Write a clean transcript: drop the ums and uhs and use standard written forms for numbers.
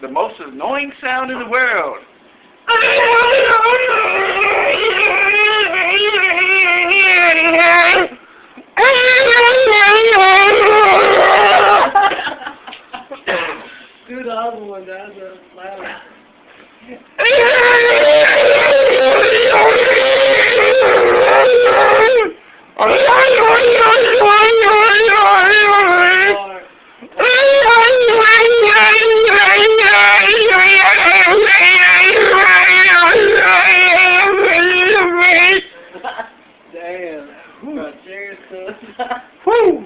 the most annoying sound in the world. Do the other one, that's loud. Damn. Serious. Woo!